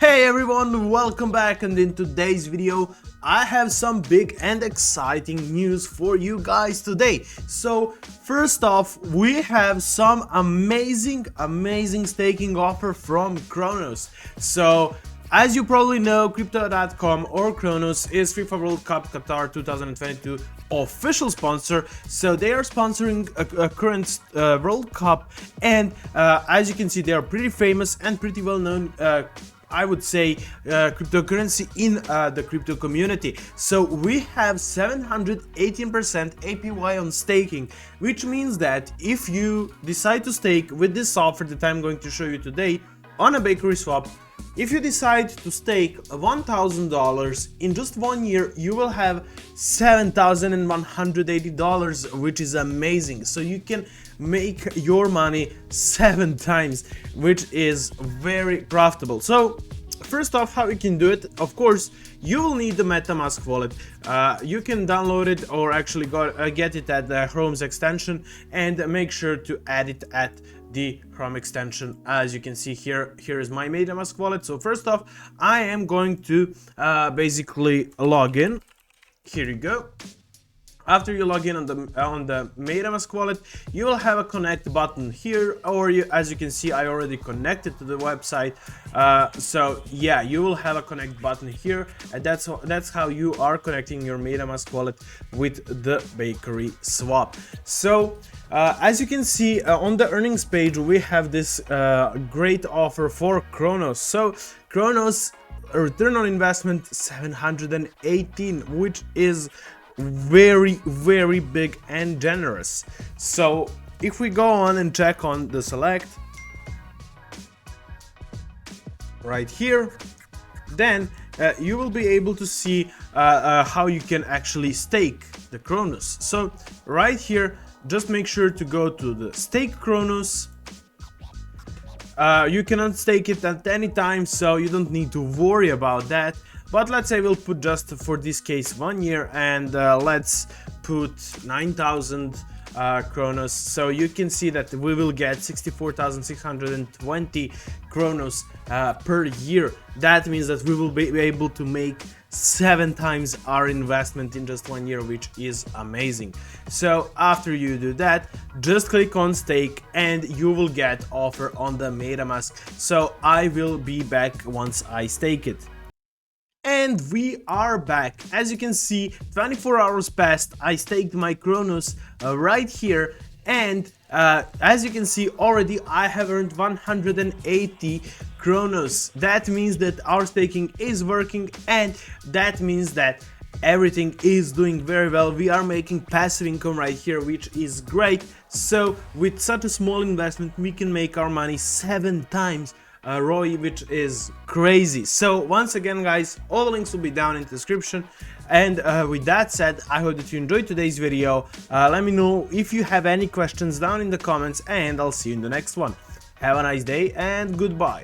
Hey everyone, welcome back, and in today's video I have some big and exciting news for you guys today. So first off, we have some amazing staking offer from CRONOS. So as you probably know, Crypto.com or CRONOS is FIFA World Cup Qatar 2022 official sponsor. So they are sponsoring a current World Cup, and as you can see, they are pretty famous and pretty well known, I would say, cryptocurrency in the crypto community. So we have 718% APY on staking, which means that if you decide to stake with this offer that I'm going to show you today on a BakerySwap, if you decide to stake $1,000 in just 1 year, you will have $7,180, which is amazing. So you can make your money 7 times, which is very profitable. So first off, how you can do it, of course, you will need the MetaMask wallet. You can download it or actually get it at the Chrome's extension, and make sure to add it at the Chrome extension. As you can see here is my MetaMask wallet. So first off, I am going to basically log in. Here you go. After you log in on the MetaMask wallet, you will have a connect button here, or as you can see, I already connected to the website. So yeah, you will have a connect button here, and that's how you are connecting your MetaMask wallet with the BakerySwap. So as you can see on the earnings page, we have this great offer for CRONOS. So CRONOS return on investment 718, which is very big and generous. So if we go on and check on the select right here, then you will be able to see how you can actually stake the CRONOS. So right here, just make sure to go to the stake CRONOS. You cannot stake it at any time, so you don't need to worry about that. But let's say we'll put, just for this case, 1 year, and let's put 9,000 CRONOS. So you can see that we will get 64,620 CRONOS per year. That means that we will be able to make 7 times our investment in just 1 year, which is amazing. So after you do that, just click on stake and you will get offer on the MetaMask. So I will be back once I stake it. And we are back. As you can see, 24 hours passed. I staked my CRONOS right here, and as you can see already, I have earned 180 CRONOS. That means that our staking is working, and that means that everything is doing very well. We are making passive income right here, which is great. So with such a small investment, we can make our money 7 times ROI, which is crazy. So once again, guys, all the links will be down in the description. And with that said, I hope that you enjoyed today's video. Let me know if you have any questions down in the comments, and I'll see you in the next one. Have a nice day and goodbye.